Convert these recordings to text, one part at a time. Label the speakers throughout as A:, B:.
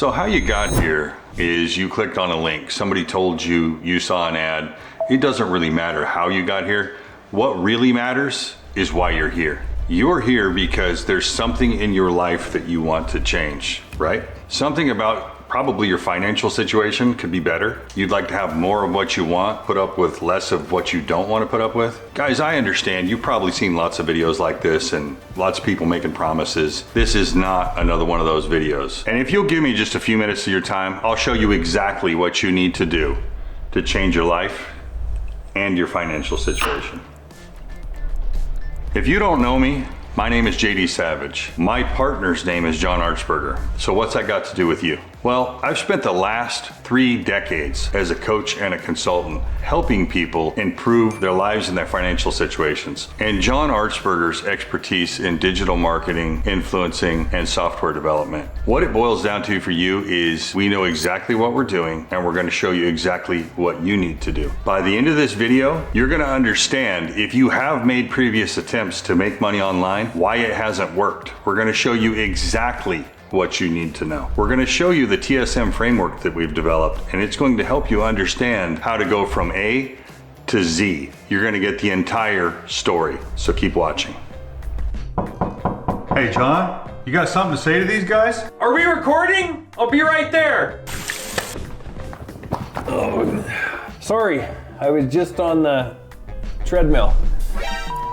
A: So how you got here is you clicked on a link. Somebody told you, you saw an ad. It doesn't really matter how you got here. What really matters is why you're here. You're here because there's something in your life that you want to change, right? Something about probably your financial situation could be better. You'd like to have more of what you want, put up with less of what you don't want to put up with. Guys, I understand you've probably seen lots of videos like this and lots of people making promises. This is not another one of those videos. And if you'll give me just a few minutes of your time, I'll show you exactly what you need to do to change your life and your financial situation. If you don't know me, my name is JD Savage. My partner's name is John Archberger. So what's that got to do with you? Well, I've spent the last 3 decades as a coach and a consultant helping people improve their lives and their financial situations. And John Archberger's expertise in digital marketing, influencing, and software development. What it boils down to for you is we know exactly what we're doing and we're going to show you exactly what you need to do. By the end of this video, you're going to understand if you have made previous attempts to make money online, why it hasn't worked. We're going to show you exactly what you need to know. We're going to show you the TSM framework that we've developed, and it's going to help you understand how to go from A to Z. You're going to get the entire story, so keep watching. Hey John, you got something to say to these guys?
B: Are we recording? I'll be right there. Sorry, I was just on the treadmill.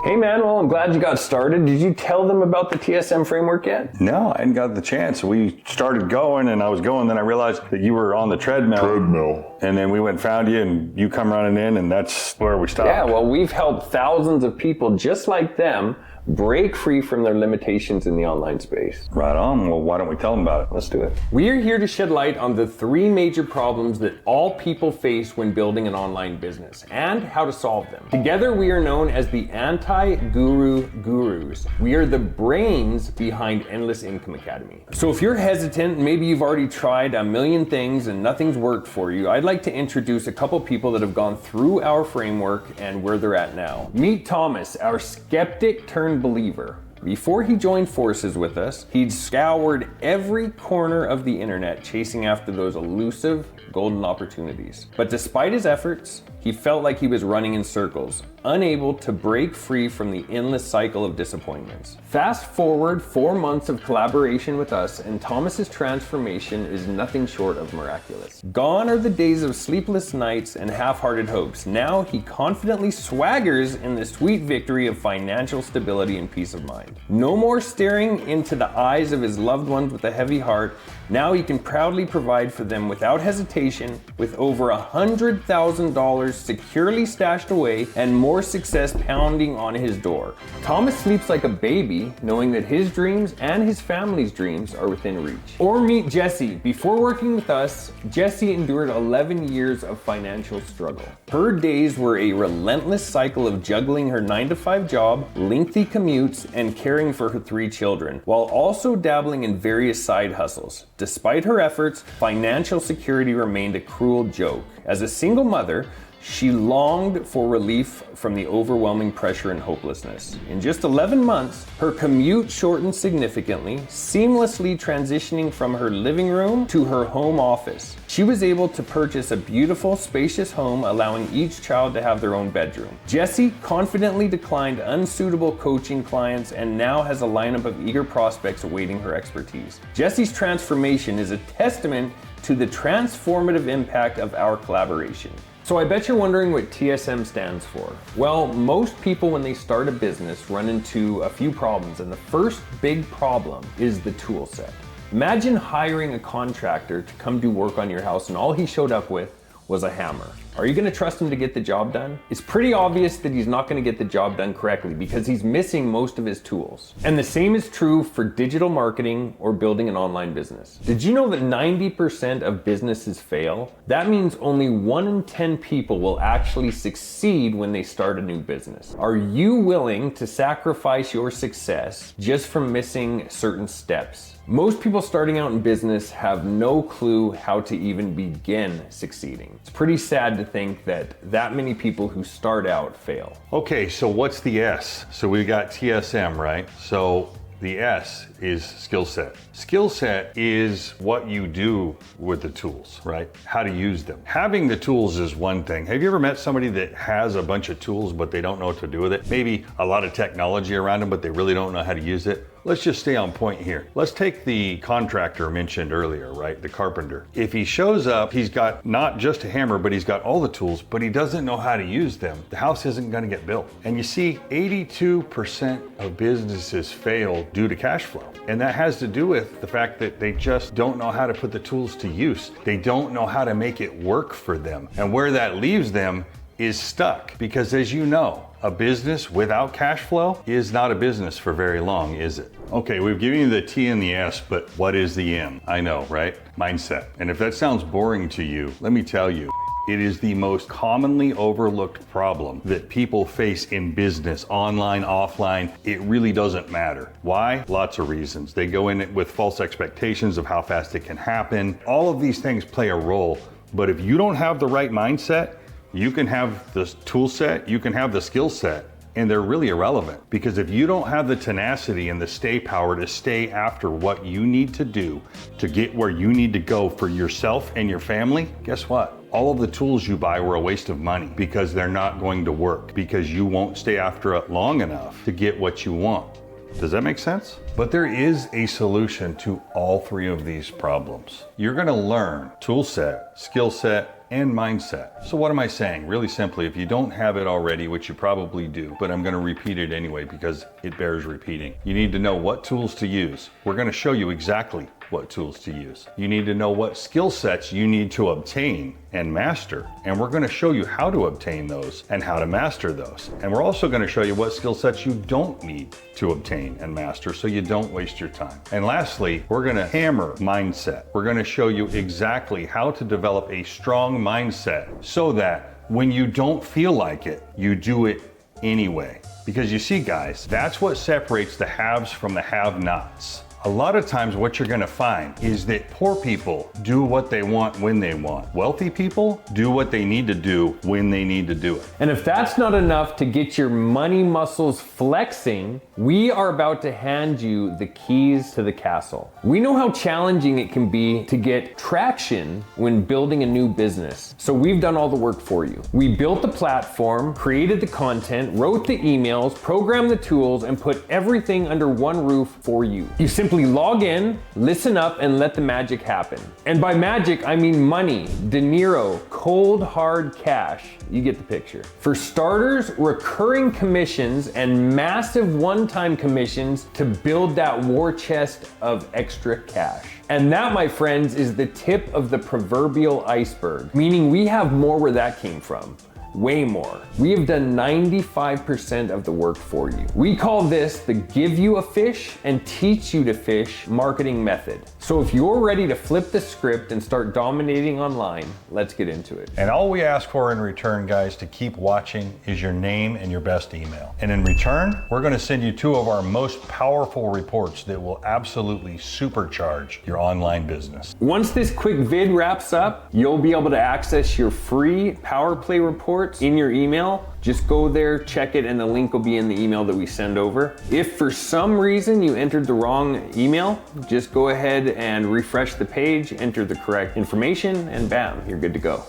B: Hey man, well I'm glad you got started. Did you tell them about the TSM framework yet?
A: No, I hadn't got the chance. We started going and I was going, then I realized that you were on the treadmill. And then we went and found you and you come running in and that's where we stopped.
B: Yeah, well we've helped thousands of people just like them break free from their limitations in the online space.
A: Right on. Well, why don't we tell them about it?
B: Let's do it. We are here to shed light on the 3 major problems that all people face when building an online business and how to solve them. Together, we are known as the Anti-Guru Gurus. We are the brains behind Endless Income Academy. So if you're hesitant, maybe you've already tried a million things and nothing's worked for you, I'd like to introduce a couple people that have gone through our framework and where they're at now. Meet Thomas, our skeptic turned believer. Before he joined forces with us, he'd scoured every corner of the internet chasing after those elusive golden opportunities. But despite his efforts, he felt like he was running in circles, unable to break free from the endless cycle of disappointments. Fast forward 4 months of collaboration with us, and Thomas's transformation is nothing short of miraculous. Gone are the days of sleepless nights and half-hearted hopes. Now he confidently swaggers in the sweet victory of financial stability and peace of mind. No more staring into the eyes of his loved ones with a heavy heart. Now he can proudly provide for them without hesitation, with over $100,000 securely stashed away and more success pounding on his door. Thomas sleeps like a baby, knowing that his dreams and his family's dreams are within reach. Or meet Jessie. Before working with us, Jessie endured 11 years of financial struggle. Her days were a relentless cycle of juggling her 9-to-5 job, lengthy commutes, and caring for her 3 children, while also dabbling in various side hustles. Despite her efforts, financial security remained a cruel joke. As a single mother, she longed for relief from the overwhelming pressure and hopelessness. In just 11 months, her commute shortened significantly, seamlessly transitioning from her living room to her home office. She was able to purchase a beautiful, spacious home, allowing each child to have their own bedroom. Jessie confidently declined unsuitable coaching clients and now has a lineup of eager prospects awaiting her expertise. Jessie's transformation is a testament to the transformative impact of our collaboration. So I bet you're wondering what TSM stands for. Well, most people when they start a business run into a few problems, and the first big problem is the tool set. Imagine hiring a contractor to come do work on your house and all he showed up with was a hammer. Are you gonna trust him to get the job done? It's pretty obvious that he's not gonna get the job done correctly because he's missing most of his tools. And the same is true for digital marketing or building an online business. Did you know that 90% of businesses fail? That means only 1 in 10 people will actually succeed when they start a new business. Are you willing to sacrifice your success just from missing certain steps? Most people starting out in business have no clue how to even begin succeeding. It's pretty sad to think that many people who start out fail.
A: Okay, so what's the S? So we got TSM, right? So The S is skill set. Skill set is what you do with the tools, right? How to use them. Having the tools is one thing. Have you ever met somebody that has a bunch of tools, but they don't know what to do with it? Maybe a lot of technology around them, but they really don't know how to use it? Let's just stay on point here. Let's take the contractor mentioned earlier, right? The carpenter. If he shows up, he's got not just a hammer, but he's got all the tools, but he doesn't know how to use them. The house isn't going to get built. And you see, 82% of businesses fail due to cash flow. And that has to do with the fact that they just don't know how to put the tools to use. They don't know how to make it work for them. And where that leaves them is stuck. Because as you know, a business without cash flow is not a business for very long, is it? Okay, we've given you the T and the S, but what is the M? I know, right? Mindset. And if that sounds boring to you, let me tell you, it is the most commonly overlooked problem that people face in business, online, offline. It really doesn't matter. Why? Lots of reasons. They go in with false expectations of how fast it can happen. All of these things play a role, but if you don't have the right mindset, you can have the tool set, you can have the skill set, and they're really irrelevant. Because if you don't have the tenacity and the stay power to stay after what you need to do to get where you need to go for yourself and your family, guess what? All of the tools you buy were a waste of money because they're not going to work, because you won't stay after it long enough to get what you want. Does that make sense? But there is a solution to all three of these problems. You're gonna learn tool set, skill set, and mindset. So what am I saying? Really simply, if you don't have it already, which you probably do, but I'm gonna repeat it anyway because it bears repeating. You need to know what tools to use. We're gonna show you exactly what tools to use. You need to know what skill sets you need to obtain and master. And we're gonna show you how to obtain those and how to master those. And we're also gonna show you what skill sets you don't need to obtain and master so you don't waste your time. And lastly, we're gonna hammer mindset. We're gonna show you exactly how to develop a strong mindset so that when you don't feel like it, you do it anyway. Because you see, guys, that's what separates the haves from the have-nots. A lot of times what you're gonna find is that poor people do what they want when they want. Wealthy people do what they need to do when they need to do it.
B: And if that's not enough to get your money muscles flexing, we are about to hand you the keys to the castle. We know how challenging it can be to get traction when building a new business. So we've done all the work for you. We built the platform, created the content, wrote the emails, programmed the tools, and put everything under one roof for you. You simply log in, listen up, and let the magic happen. And by magic, I mean money, De Niro, cold hard cash. You get the picture. For starters, recurring commissions and massive one-time commissions to build that war chest of extra cash. And that, my friends, is the tip of the proverbial iceberg, meaning we have more where that came from. Way more. We have done 95% of the work for you. We call this the give you a fish and teach you to fish marketing method. So if you're ready to flip the script and start dominating online, let's get into it.
A: And all we ask for in return, guys, to keep watching is your name and your best email. And in return, we're gonna send you 2 of our most powerful reports that will absolutely supercharge your online business.
B: Once this quick vid wraps up, you'll be able to access your free Power Play report in your email. Just go there, check it, and the link will be in the email that we send over. If for some reason you entered the wrong email, just go ahead and refresh the page, enter the correct information, and bam, you're good to go.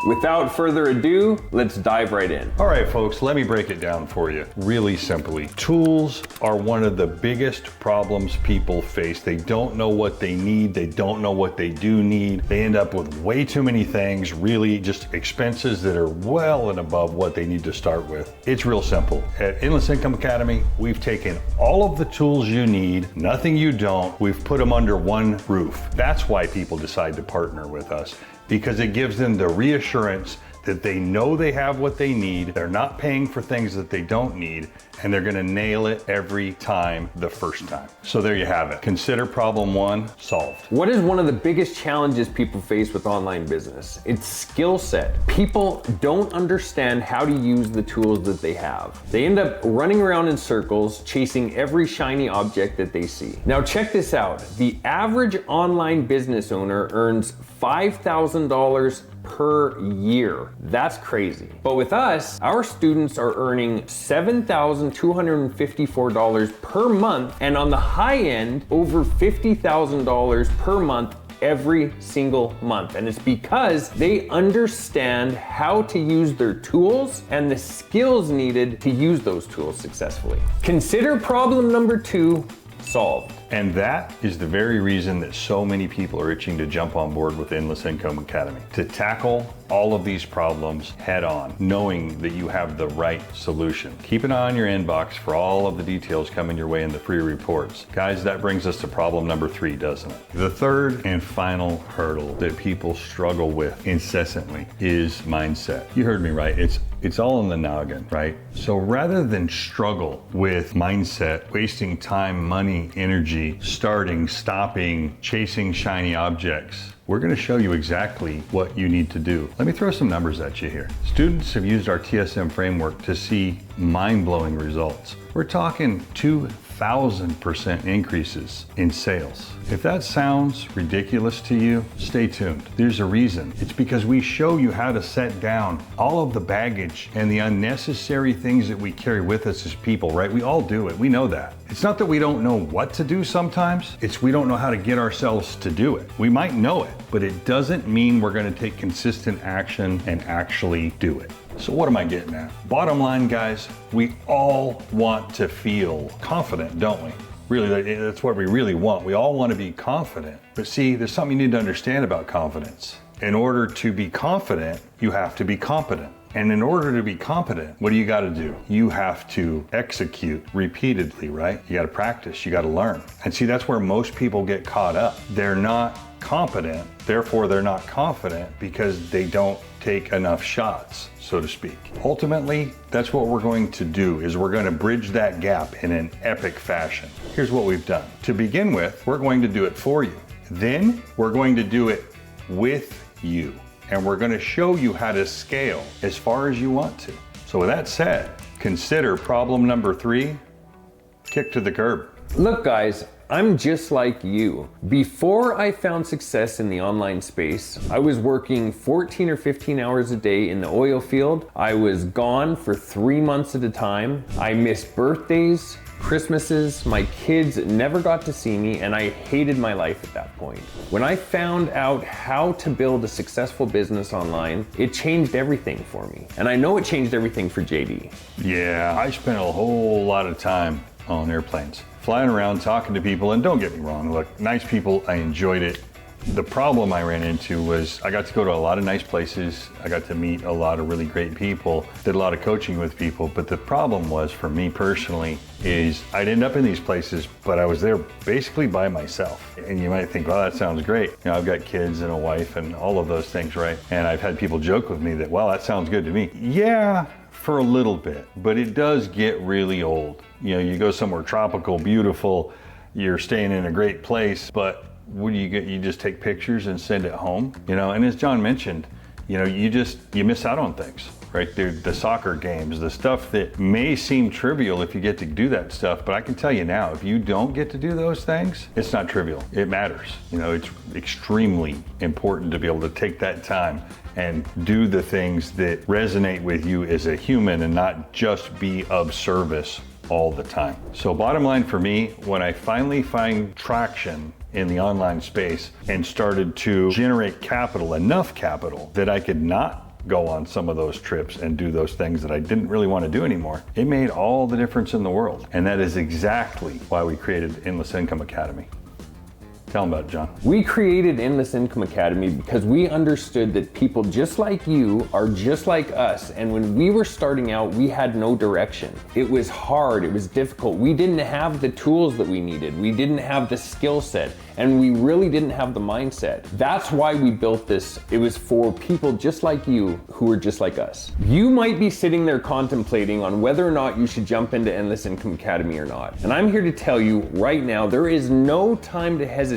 B: Without further ado, let's dive right in.
A: All right, folks, let me break it down for you really simply. Tools are one of the biggest problems people face. They don't know what they need. They don't know what they do need. They end up with way too many things, really just expenses that are well and above what they need to start with. It's real simple. At Endless Income Academy, we've taken all of the tools you need, nothing you don't. We've put them under one roof. That's why people decide to partner with us, because it gives them the reassurance that they know they have what they need, they're not paying for things that they don't need, and they're gonna nail it every time the first time. So there you have it. Consider problem 1 solved.
B: What is one of the biggest challenges people face with online business? It's skill set. People don't understand how to use the tools that they have. They end up running around in circles, chasing every shiny object that they see. Now check this out. The average online business owner earns $5,000 per year. That's crazy. But with us, our students are earning $7,254 per month, and on the high end, over $50,000 per month every single month. And it's because they understand how to use their tools and the skills needed to use those tools successfully. Consider problem number 2 solved.
A: And that is the very reason that so many people are itching to jump on board with Endless Income Academy, to tackle all of these problems head on, knowing that you have the right solution. Keep an eye on your inbox for all of the details coming your way in the free reports. Guys, that brings us to problem number 3, doesn't it? The third and final hurdle that people struggle with incessantly is mindset. You heard me right. It's all in the noggin, right? So rather than struggle with mindset, wasting time, money, energy, starting, stopping, chasing shiny objects, we're going to show you exactly what you need to do. Let me throw some numbers at you here. Students have used our TSM framework to see mind-blowing results. We're talking 2,000% increases in sales. If that sounds ridiculous to you, stay tuned. There's a reason. It's because we show you how to set down all of the baggage and the unnecessary things that we carry with us as people, right? We all do it. We know that. It's not that we don't know what to do sometimes. It's we don't know how to get ourselves to do it. We might know it, but it doesn't mean we're going to take consistent action and actually do it. So what am I getting at? Bottom line, guys, we all want to feel confident, don't we? Really, that's what we really want. We all want to be confident. But see, there's something you need to understand about confidence. In order to be confident, you have to be competent. And in order to be competent, what do you got to do? You have to execute repeatedly, right? You got to practice, you got to learn. And see, that's where most people get caught up. They're not competent, therefore they're not confident because they don't take enough shots, so to speak. Ultimately, that's what we're going to do, is we're going to bridge that gap in an epic fashion. Here's what we've done. To begin with, we're going to do it for you. Then we're going to do it with you. And we're going to show you how to scale as far as you want to. So with that said, consider problem number 3, kick to the curb.
B: Look, guys, I'm just like you. Before I found success in the online space, I was working 14 or 15 hours a day in the oil field. I was gone for 3 months at a time. I missed birthdays, Christmases, my kids never got to see me, and I hated my life at that point. When I found out how to build a successful business online, it changed everything for me. And I know it changed everything for JD.
A: Yeah, I spent a whole lot of time on airplanes, flying around, talking to people, and don't get me wrong, look, nice people, I enjoyed it. The problem I ran into was I got to go to a lot of nice places. I got to meet a lot of really great people, did a lot of coaching with people. But the problem was, for me personally, is I'd end up in these places, but I was there basically by myself. And you might think, well, that sounds great. You know, I've got kids and a wife and all of those things, right? And I've had people joke with me that, well, that sounds good to me. Yeah, for a little bit, but it does get really old. You know, you go somewhere tropical, beautiful, you're staying in a great place, but what do you get? You just take pictures and send it home, you know? And as John mentioned, you know, you miss out on things, right? The soccer games, the stuff that may seem trivial if you get to do that stuff, but I can tell you now, if you don't get to do those things, it's not trivial. It matters. You know, it's extremely important to be able to take that time and do the things that resonate with you as a human and not just be of service all the time. So bottom line for me, when I finally find traction in the online space and started to generate capital, enough capital that I could not go on some of those trips and do those things that I didn't really want to do anymore, it made all the difference in the world. And that is exactly why we created Endless Income Academy. Tell them about it, John.
B: We created Endless Income Academy because we understood that people just like you are just like us. And when we were starting out, we had no direction. It was hard, it was difficult. We didn't have the tools that we needed. We didn't have the skill set, and we really didn't have the mindset. That's why we built this. It was for people just like you who are just like us. You might be sitting there contemplating on whether or not you should jump into Endless Income Academy or not. And I'm here to tell you right now, there is no time to hesitate.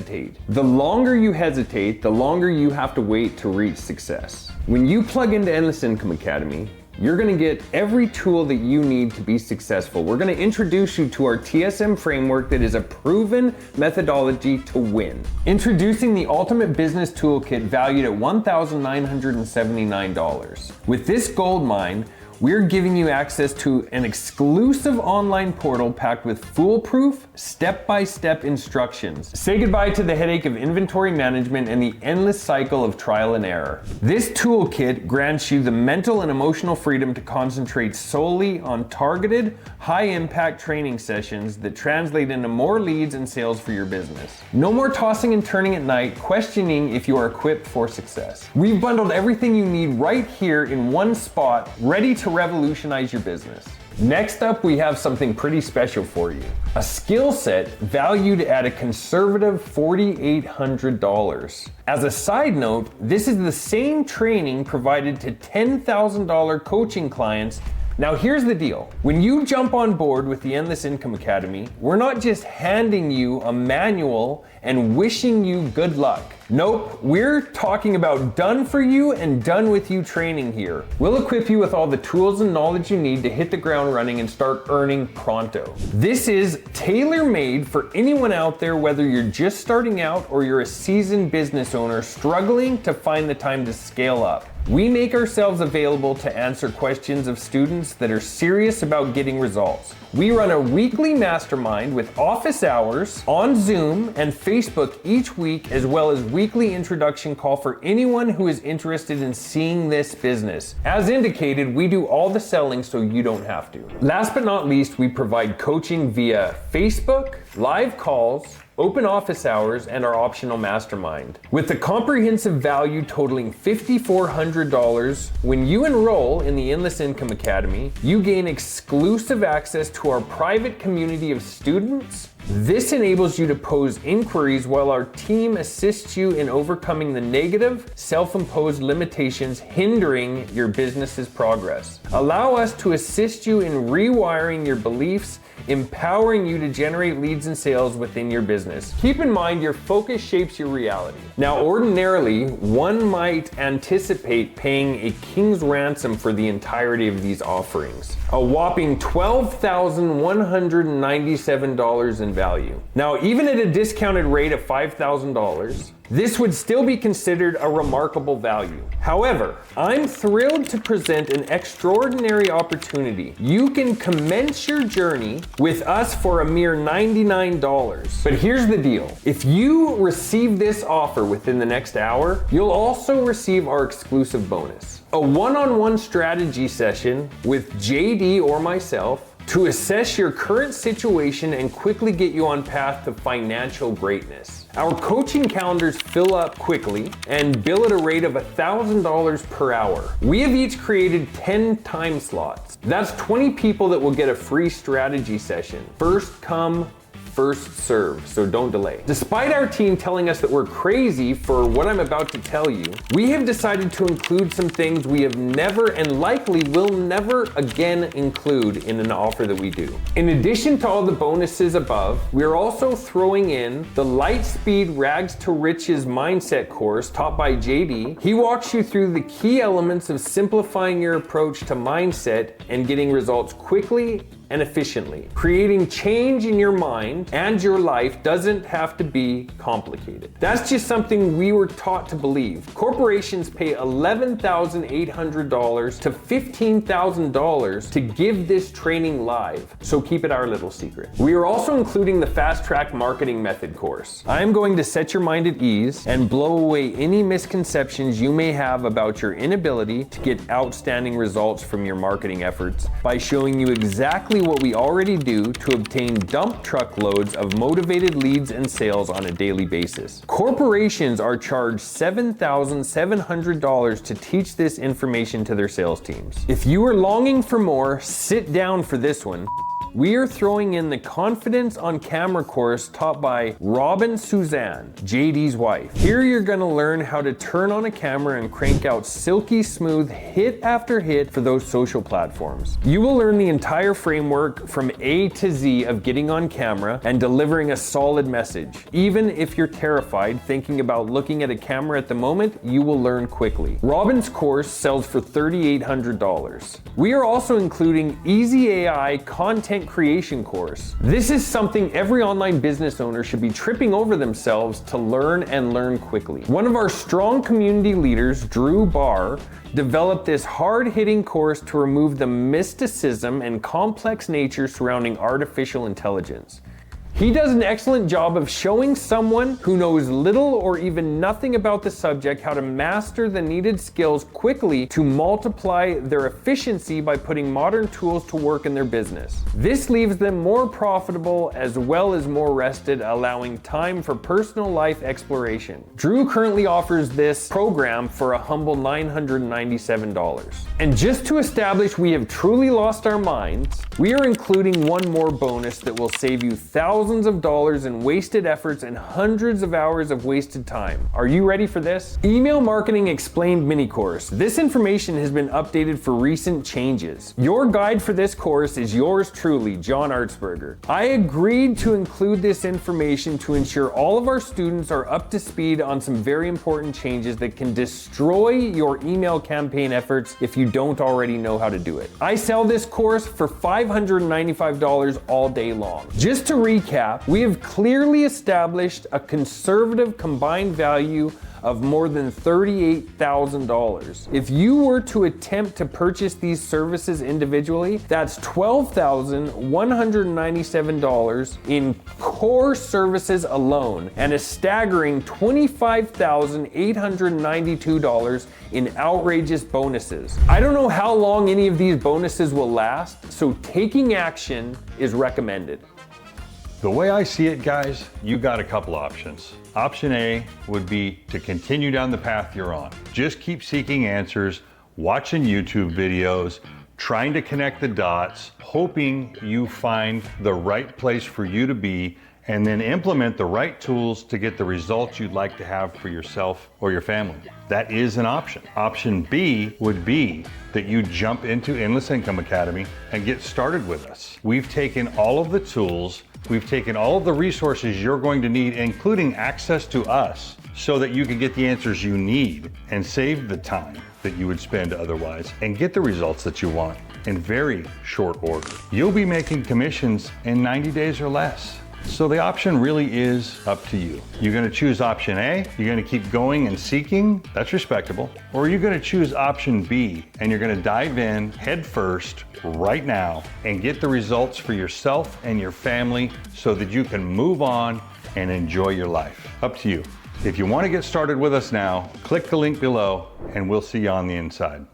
B: The longer you hesitate, the longer you have to wait to reach success. When you plug into Endless Income Academy, you're gonna get every tool that you need to be successful. We're gonna introduce you to our TSM framework that is a proven methodology to win. Introducing the Ultimate Business Toolkit valued at $1,979. With this gold mine, we're giving you access to an exclusive online portal packed with foolproof, step-by-step instructions. Say goodbye to the headache of inventory management and the endless cycle of trial and error. This toolkit grants you the mental and emotional freedom to concentrate solely on targeted, high-impact training sessions that translate into more leads and sales for your business. No more tossing and turning at night, questioning if you are equipped for success. We've bundled everything you need right here in one spot, ready to revolutionize your business. Next up, we have something pretty special for you. A skill set valued at a conservative $4,800. As a side note, this is the same training provided to $10,000 coaching clients. Now here's the deal. When you jump on board with the Endless Income Academy, we're not just handing you a manual and wishing you good luck. Nope, we're talking about done for you and done with you training here. We'll equip you with all the tools and knowledge you need to hit the ground running and start earning pronto. This is tailor-made for anyone out there, whether you're just starting out or you're a seasoned business owner struggling to find the time to scale up. We make ourselves available to answer questions of students that are serious about getting results. We run a weekly mastermind with office hours on Zoom and Facebook each week, as well as weekly introduction call for anyone who is interested in seeing this business. As indicated, we do all the selling so you don't have to. Last but not least, we provide coaching via Facebook, live calls, open office hours, and our optional mastermind. With the comprehensive value totaling $5,400, when you enroll in the Endless Income Academy, you gain exclusive access to our private community of students. This enables you to pose inquiries while our team assists you in overcoming the negative, self-imposed limitations hindering your business's progress. Allow us to assist you in rewiring your beliefs, empowering you to generate leads and sales within your business. Keep in mind, your focus shapes your reality. Now, ordinarily, one might anticipate paying a king's ransom for the entirety of these offerings, a whopping $12,197 in value. Now, even at a discounted rate of $5,000, this would still be considered a remarkable value. However, I'm thrilled to present an extraordinary opportunity. You can commence your journey with us for a mere $99. But here's the deal. If you receive this offer within the next hour, you'll also receive our exclusive bonus. A one-on-one strategy session with JD or myself to assess your current situation and quickly get you on path to financial greatness. Our coaching calendars fill up quickly and bill at a rate of $1,000 per hour. We have each created 10 time slots. That's 20 people that will get a free strategy session. First come, first serve, so don't delay. Despite our team telling us that we're crazy for what I'm about to tell you, we have decided to include some things we have never and likely will never again include in an offer that we do. In addition to all the bonuses above, we're also throwing in the Lightspeed Rags to Riches mindset course taught by JD. He walks you through the key elements of simplifying your approach to mindset and getting results quickly and efficiently. Creating change in your mind and your life doesn't have to be complicated. That's just something we were taught to believe. Corporations pay $11,800 to $15,000 to give this training live, so keep it our little secret. We are also including the Fast Track Marketing Method course. I am going to set your mind at ease and blow away any misconceptions you may have about your inability to get outstanding results from your marketing efforts by showing you exactly what we already do to obtain dump truck loads of motivated leads and sales on a daily basis. Corporations are charged $7,700 to teach this information to their sales teams. If you are longing for more, sit down for this one. we are throwing in the Confidence on Camera course taught by Robin Suzanne, JD's wife. Here you're going to learn how to turn on a camera and crank out silky smooth hit after hit for those social platforms. You will learn the entire framework from A to Z of getting on camera and delivering a solid message. Even if you're terrified thinking about looking at a camera at the moment, you will learn quickly. Robin's course sells for $3,800. We are also including Easy AI Content Creation course. This is something every online business owner should be tripping over themselves to learn and learn quickly. One of our strong community leaders, Drew Barr, developed this hard-hitting course to remove the mysticism and complex nature surrounding artificial intelligence. He does an excellent job of showing someone who knows little or even nothing about the subject how to master the needed skills quickly to multiply their efficiency by putting modern tools to work in their business. This leaves them more profitable as well as more rested, allowing time for personal life exploration. Drew currently offers this program for a humble $997. And just to establish we have truly lost our minds, we are including one more bonus that will save you thousands of dollars in wasted efforts and hundreds of hours of wasted time. Are you ready for this? Email Marketing Explained mini course. This information has been updated for recent changes. Your guide for this course is yours truly, John Artsberger. I agreed to include this information to ensure all of our students are up to speed on some very important changes that can destroy your email campaign efforts if you don't already know how to do it. I sell this course for $595 all day long. Just to recap, we have clearly established a conservative combined value of more than $38,000. If you were to attempt to purchase these services individually, that's $12,197 in core services alone and a staggering $25,892 in outrageous bonuses. I don't know how long any of these bonuses will last, so taking action is recommended.
A: The way I see it, guys, you got a couple options. Option A would be to continue down the path you're on. Just keep seeking answers, watching YouTube videos, trying to connect the dots, hoping you find the right place for you to be, and then implement the right tools to get the results you'd like to have for yourself or your family. That is an option. Option B would be that you jump into Endless Income Academy and get started with us. We've taken all of the tools, we've taken all of the resources you're going to need, including access to us, so that you can get the answers you need and save the time that you would spend otherwise and get the results that you want in very short order. You'll be making commissions in 90 days or less. So the option really is up to you. You're gonna choose option A, you're gonna keep going and seeking, that's respectable, or you're gonna choose option B and you're gonna dive in head first right now and get the results for yourself and your family so that you can move on and enjoy your life. Up to you. If you wanna get started with us now, click the link below and we'll see you on the inside.